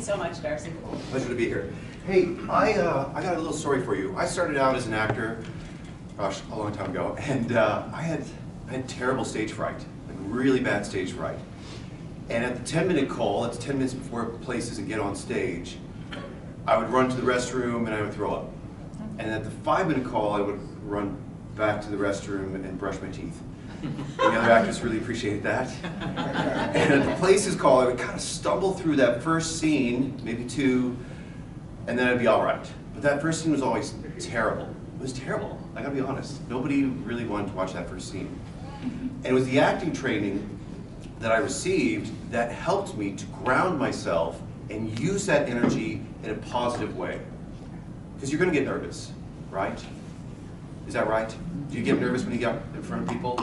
so much, Darcy. Pleasure to be here. Hey, I got a little story for you. I started out as an actor, gosh, a long time ago, and I had terrible stage fright, like really bad stage fright. And at the 10-minute call, that's 10 minutes before a play doesn't get on stage, I would run to the restroom and I would throw up. And at the 5-minute call, I would run back to the restroom and brush my teeth. And the other actors really appreciated that. And at the places call, I would kind of stumble through that first scene, maybe two, and then I'd be all right. But that first scene was always terrible. It was terrible, I gotta be honest. Nobody really wanted to watch that first scene. And it was the acting training that I received that helped me to ground myself and use that energy in a positive way. Because you're gonna get nervous, right? Is that right? Do you get nervous when you get in front of people?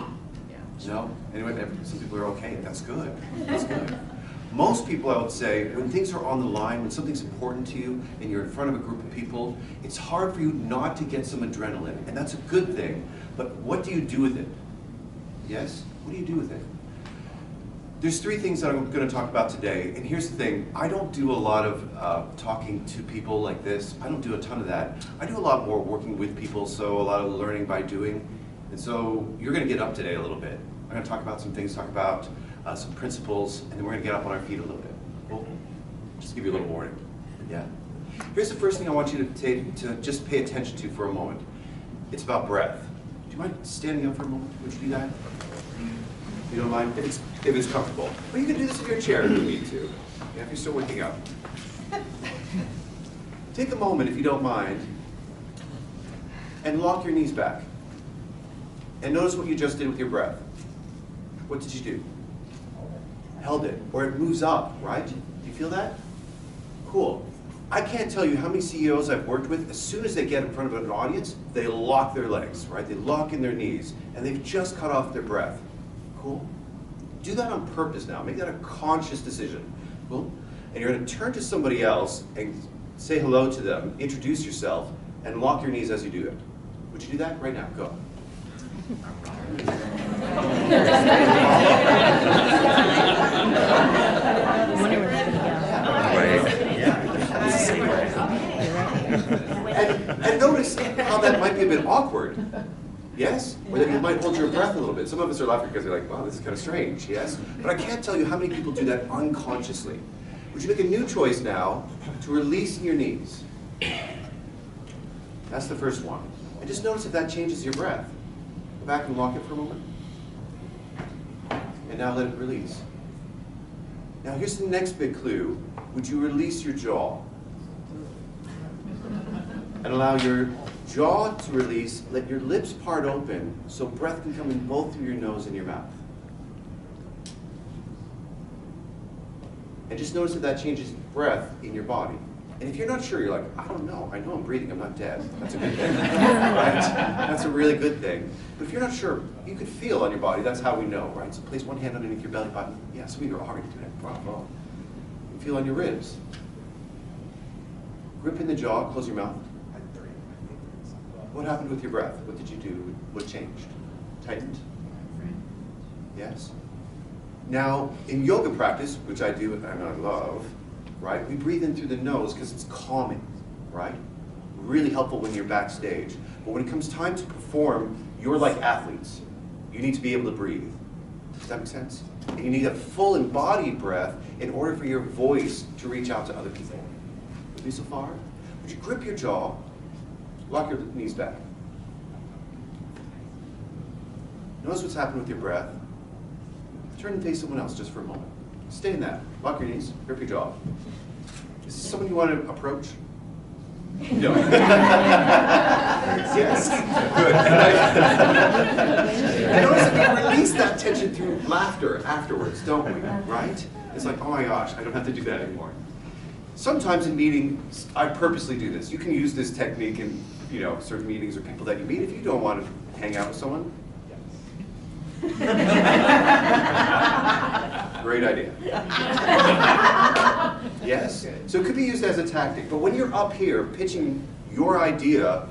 Yeah. No? Anyway, some people are okay, that's good. That's good. Most people, I would say, when things are on the line, when something's important to you and you're in front of a group of people, it's hard for you not to get some adrenaline, and that's a good thing. But what do you do with it? Yes? What do you do with it? There's three things that I'm going to talk about today, and here's the thing. I don't do a lot of talking to people like this. I don't do a ton of that. I do a lot more working with people, so a lot of learning by doing. And so you're going to get up today a little bit. I'm going to talk about some things, talk about some principles, and then we're going to get up on our feet a little bit. Cool? Just give you a little warning. Yeah. Here's the first thing I want you to just pay attention to for a moment. It's about breath. Do you mind standing up for a moment? Would you do that? You don't mind? If it's comfortable. Well, you can do this in your chair if you need to. Yeah, if you're still waking up. Take a moment, if you don't mind, and lock your knees back. And notice what you just did with your breath. What did you do? Held it, or it moves up, right? Do you feel that? Cool. I can't tell you how many CEOs I've worked with, as soon as they get in front of an audience, they lock their legs, right? They lock in their knees, and they've just cut off their breath. Cool? Do that on purpose now. Make that a conscious decision. Cool? And you're going to turn to somebody else and say hello to them, introduce yourself, and lock your knees as you do it. Would you do that? Right now. Go. And notice how that might be a bit awkward. Yes? Or that you might hold your breath a little bit. Some of us are laughing because they're like, wow, this is kind of strange, yes? But I can't tell you how many people do that unconsciously. Would you make a new choice now to release your knees? That's the first one. And just notice if that changes your breath. Go back and lock it for a moment. And now let it release. Now here's the next big clue. Would you release your jaw? And allow your jaw to release, let your lips part open so breath can come in both through your nose and your mouth. And just notice if that changes breath in your body. And if you're not sure, you're like, I don't know. I know I'm breathing. I'm not dead. That's a good thing. Right? That's a really good thing. But if you're not sure, you could feel on your body. That's how we know, right? So place one hand underneath your belly button. Yeah, some of you are already doing it. Bravo. You feel on your ribs. Grip in the jaw. Close your mouth. What happened with your breath? What did you do? What changed? Tightened? Yes? Now, in yoga practice, which I do and I love, right, we breathe in through the nose because it's calming, right? Really helpful when you're backstage. But when it comes time to perform, you're like athletes. You need to be able to breathe. Does that make sense? And you need a full embodied breath in order for your voice to reach out to other people. With me so far? Would you grip your jaw? Lock your knees back. Notice what's happened with your breath. Turn and face someone else just for a moment. Stay in that. Lock your knees. Grip your jaw. Is this someone you want to approach? No. Yes. Good. And notice that we release that tension through laughter afterwards, don't we? Right? It's like, oh my gosh, I don't have to do that anymore. Sometimes in meetings, I purposely do this. You can use this technique in, certain meetings or people that you meet if you don't want to hang out with someone. Great idea. Yes? So it could be used as a tactic, but when you're up here pitching your idea,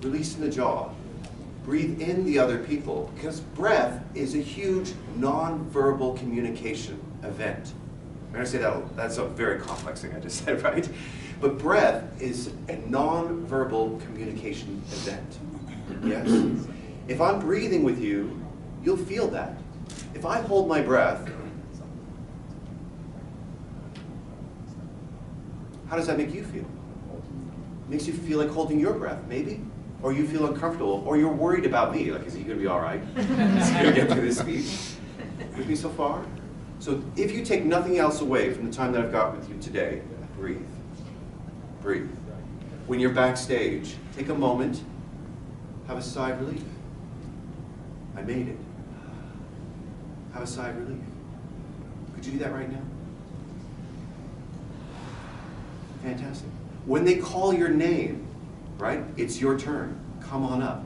releasing the jaw, breathe in the other people, because breath is a huge non-verbal communication event. I'm gonna say that's a very complex thing I just said, right? But breath is a non-verbal communication event, yes? If I'm breathing with you, you'll feel that. If I hold my breath, how does that make you feel? It makes you feel like holding your breath, maybe? Or you feel uncomfortable, or you're worried about me, like, is he gonna be all right? Is he gonna get through this speech? With me so far? So if you take nothing else away from the time that I've got with you today, breathe. Breathe. When you're backstage, take a moment, have a sigh of relief. I made it. Have a sigh of relief. Could you do that right now? Fantastic. When they call your name, right, it's your turn. Come on up.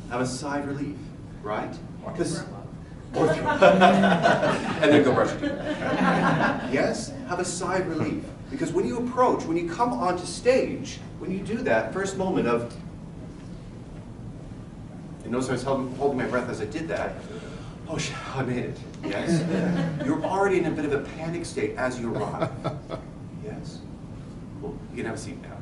Have a sigh of relief, right? Because and then go brush your teeth. Yes? Have a sigh of relief. Because when you approach, when you come onto stage, when you do that first moment of, and notice I was holding my breath as I did that, oh shit, I made it. Yes? You're already in a bit of a panic state as you arrive. Yes? Cool. You can have a seat now.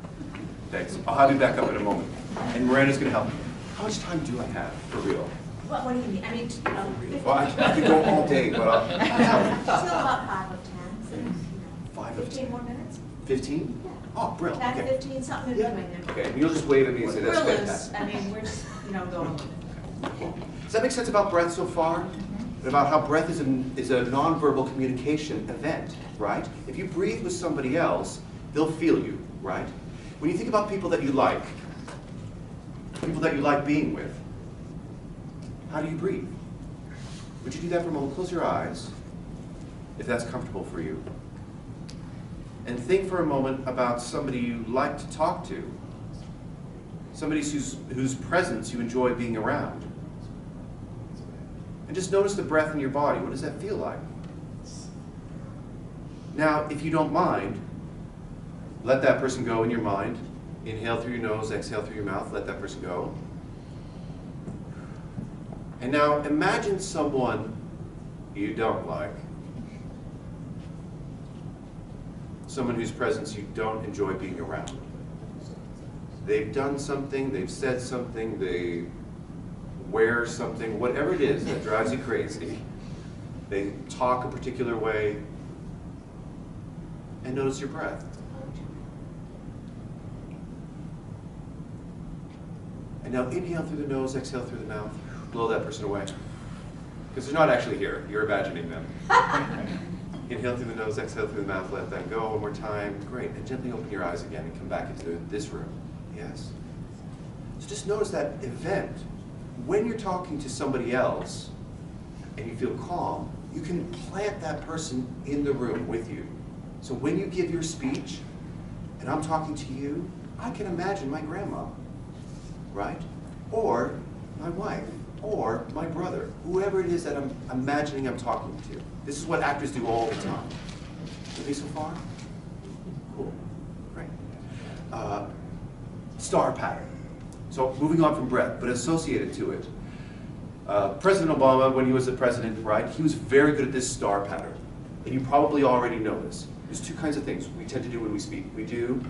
Thanks. I'll have you back up in a moment. And Miranda's going to help me. How much time do I have, for real? What do you mean? I mean, Well, I could go all day, but I'll still about 5 of 10. So, 5 of 10. 15 more minutes? 15? Yeah. Oh, brilliant. 10, Okay. 15, something in Yeah. between there. Okay, and you'll just wave at me and say that's We're loose. fantastic. I mean, we're just, going. Cool. Does that make sense about breath so far? About how breath is a nonverbal communication event, right? If you breathe with somebody else, they'll feel you, right? When you think about people that you like being with, how do you breathe? Would you do that for a moment? Close your eyes, if that's comfortable for you. And think for a moment about somebody you like to talk to, somebody whose presence you enjoy being around. And just notice the breath in your body. What does that feel like? Now, if you don't mind, let that person go in your mind. Inhale through your nose, exhale through your mouth, let that person go. And now imagine someone you don't like. Someone whose presence you don't enjoy being around. They've done something, they've said something, they wear something, whatever it is that drives you crazy. They talk a particular way. And notice your breath. And now inhale through the nose, exhale through the mouth. Blow that person away. Because they're not actually here. You're imagining them. Inhale through the nose, exhale through the mouth, let that go. One more time. Great. And gently open your eyes again and come back into this room. Yes? So just notice that event. When you're talking to somebody else and you feel calm, you can plant that person in the room with you. So when you give your speech and I'm talking to you, I can imagine my grandma, right? Or my wife, or my brother, whoever it is that I'm imagining I'm talking to. This is what actors do all the time. With me so far? Cool, great. Star pattern. So moving on from breath, but associated to it. President Obama, when he was the president, right, he was very good at this star pattern. And you probably already know this. There's two kinds of things we tend to do when we speak. We do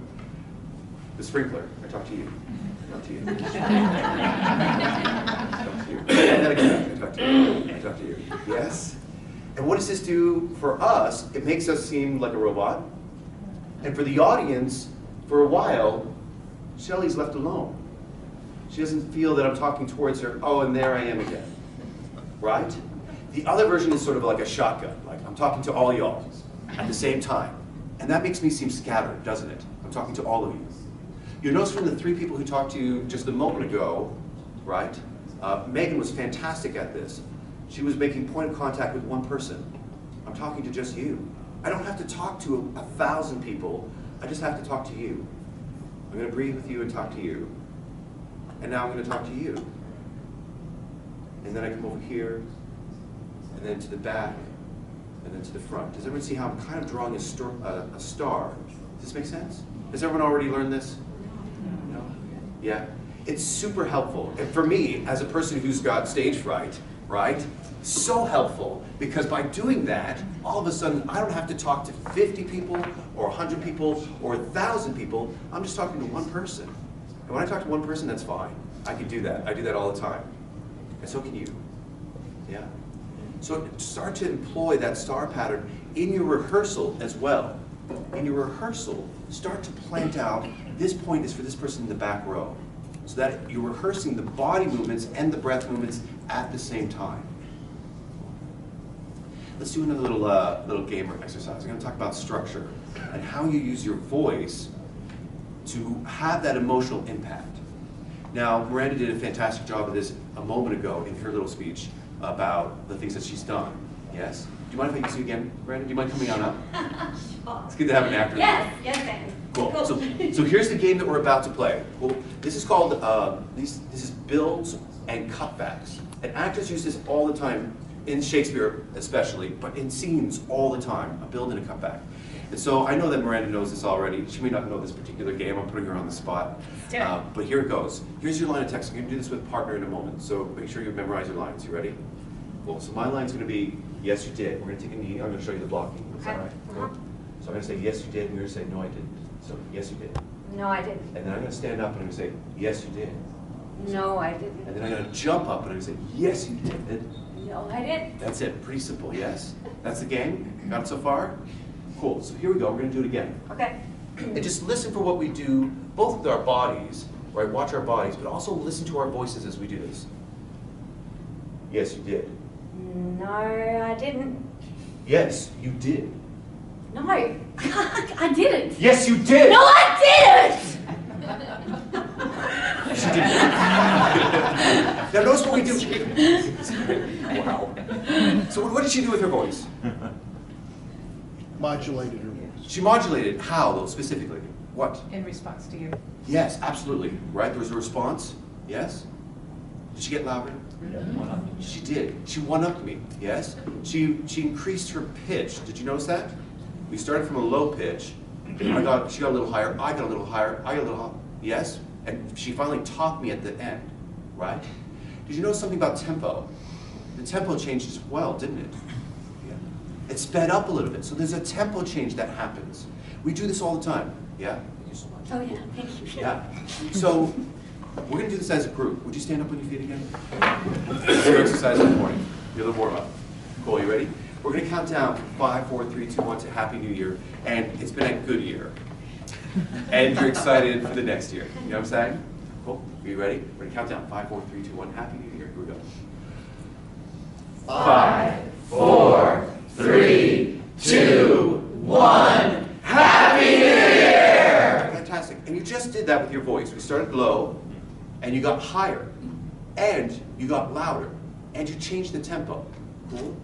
the sprinkler. I talk to you. I talk to you. I talk to you. And then again, I talk to you. I talk to you. Yes? And what does this do for us? It makes us seem like a robot. And for the audience, for a while, Shelley's left alone. She doesn't feel that I'm talking towards her. Oh, and there I am again. Right? The other version is sort of like a shotgun. Like I'm talking to all y'all at the same time. And that makes me seem scattered, doesn't it? I'm talking to all of you. You'll notice from the 3 people who talked to you just a moment ago, right? Megan was fantastic at this. She was making point of contact with one person. I'm talking to just you. I don't have to talk to 1,000 people. I just have to talk to you. I'm going to breathe with you and talk to you. And now I'm going to talk to you. And then I come over here, and then to the back, and then to the front. Does everyone see how I'm kind of drawing a star? Does this make sense? Has everyone already learned this? No? Yeah? It's super helpful. And for me, as a person who's got stage fright, right? So helpful, because by doing that, all of a sudden, I don't have to talk to 50 people, or 100 people, or 1,000 people. I'm just talking to one person. And when I talk to one person, that's fine. I can do that. I do that all the time. And so can you. Yeah? So start to employ that star pattern in your rehearsal as well. In your rehearsal, start to plant out, this point is for this person in the back row. So that you're rehearsing the body movements and the breath movements at the same time. Let's do another little game or exercise. I'm going to talk about structure and how you use your voice to have that emotional impact. Now, Miranda did a fantastic job of this a moment ago in her little speech about the things that she's done. Yes? Do you mind if I use you again, Miranda? Do you mind coming on up? Sure. It's good to have an actor. Yes, yes, thank you. Cool. So here's the game that we're about to play. Cool. This is called this is builds and cutbacks. And actors use this all the time, in Shakespeare especially, but in scenes all the time, a build and a cutback. And so I know that Miranda knows this already. She may not know this particular game. I'm putting her on the spot. But here it goes. Here's your line of text. I'm going to do this with partner in a moment. So make sure you memorize your lines. You ready? Cool. So my line's going to be, yes, you did. We're going to take a knee. I'm going to show you the blocking. Is that right? Cool. So I'm going to say, yes, you did. And you're going to say, no, I didn't. So, yes, you did. No, I didn't. And then I'm going to stand up and I'm going to say, yes, you did. No, I didn't. And then I'm going to jump up and I'm going to say, yes, you did. No, I didn't. That's it. Pretty simple, yes? That's the game? Got it so far? Cool. So here we go. We're going to do it again. Okay. And just listen for what we do, both with our bodies, right? Watch our bodies, but also listen to our voices as we do this. Yes, you did. No, I didn't. Yes, you did. No, I didn't. Yes, you did. No, I didn't. She didn't. Now notice what we do. Wow. So what did she do with her voice? Modulated her voice. She modulated. How, though, specifically? What? In response to you. Yes, absolutely. Right? There was a response. Yes? Did she get louder? She did. She one-upped me. Yes? She increased her pitch. Did you notice that? We started from a low pitch. She got a little higher. I got a little higher. I got a little higher. Yes? And she finally topped me at the end. Right? Did you know something about tempo? The tempo changed as well, didn't it? Yeah. It sped up a little bit. So there's a tempo change that happens. We do this all the time. Yeah? Thank you so much. Oh, yeah, thank you. Yeah. So we're going to do this as a group. Would you stand up on your feet again? Your exercise in the morning. Your little warm-up. Cool, you ready? We're going to count down from 5, 4, 3, 2, 1 to Happy New Year. And it's been a good year. And you're excited for the next year. You know what I'm saying? Cool. Are you ready? We're going to count down. 5, 4, 3, 2, 1. Happy New Year. Here we go. 5, 4, 3, 2, 1. Happy New Year! Fantastic. And you just did that with your voice. We started low, and you got higher, and you got louder, and you changed the tempo. Cool?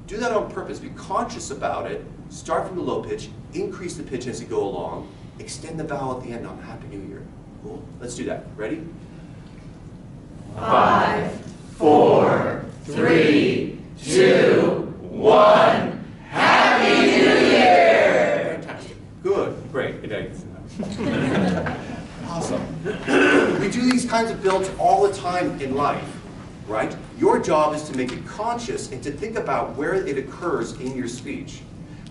Do that on purpose. Be conscious about it. Start from the low pitch, increase the pitch as you go along, extend the vowel at the end on Happy New Year. Cool? Let's do that. Ready? 5, 4, 3, 2, 1. Happy New Year! Fantastic. Good. Great. Good day. Awesome. We do these kinds of builds all the time in life, right? Your job is to make it conscious and to think about where it occurs in your speech.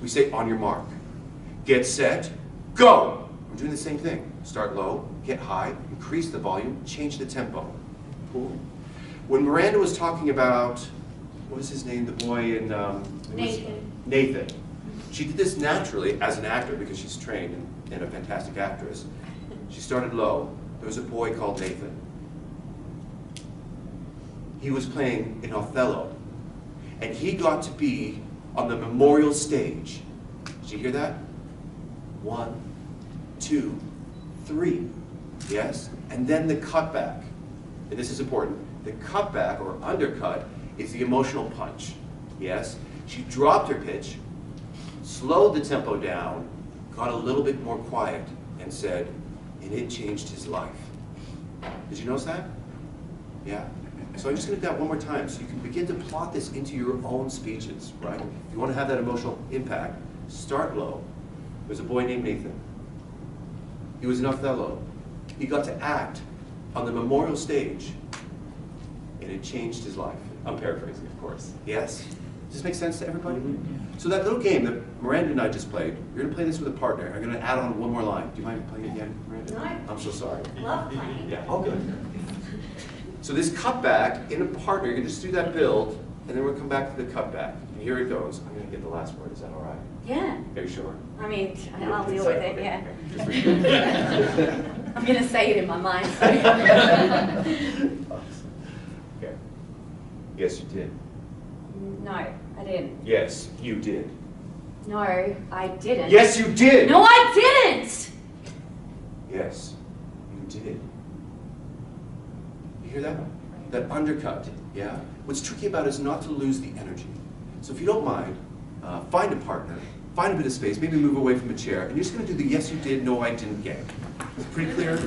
We say, on your mark, get set, go. We're doing the same thing. Start low, get high, increase the volume, change the tempo. Cool. When Miranda was talking about, what was his name, the boy in... Nathan. Nathan. She did this naturally as an actor because she's trained and a fantastic actress. She started low. There was a boy called Nathan. He was playing in Othello. And he got to be on the memorial stage. Did you hear that? 1, 2, 3. Yes? And then the cutback. And this is important. The cutback or undercut is the emotional punch. Yes? She dropped her pitch, slowed the tempo down, got a little bit more quiet, and said, and it changed his life. Did you notice that? Yeah. So I'm just going to do that one more time so you can begin to plot this into your own speeches, right? If you want to have that emotional impact, start low. There's a boy named Nathan. He was in Othello. He got to act on the memorial stage, and it changed his life. I'm paraphrasing, of course. Yes? Does this make sense to everybody? So that little game that Miranda and I just played, you're going to play this with a partner. I'm going to add on one more line. Do you mind playing it again, Miranda? No. I'm so sorry. Love playing. Yeah. Oh, good. So this cutback in a partner, you can just do that build, and then we'll come back to the cutback. And here it goes. I'm going to get the last word. Is that all right? Yeah. Are you sure? I mean, I'll deal with it, yeah. Just read it. I'm going to say it in my mind. So. Okay. Yes, you did. No, I didn't. Yes, you did. No, I didn't. Yes, you did. No, I didn't! Yes, you did. You hear that? That undercut, yeah? What's tricky about it is not to lose the energy. So if you don't mind, find a partner, find a bit of space, maybe move away from a chair, and you're just going to do the yes you did, no I didn't game. Pretty clear?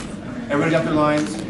Everybody got their lines?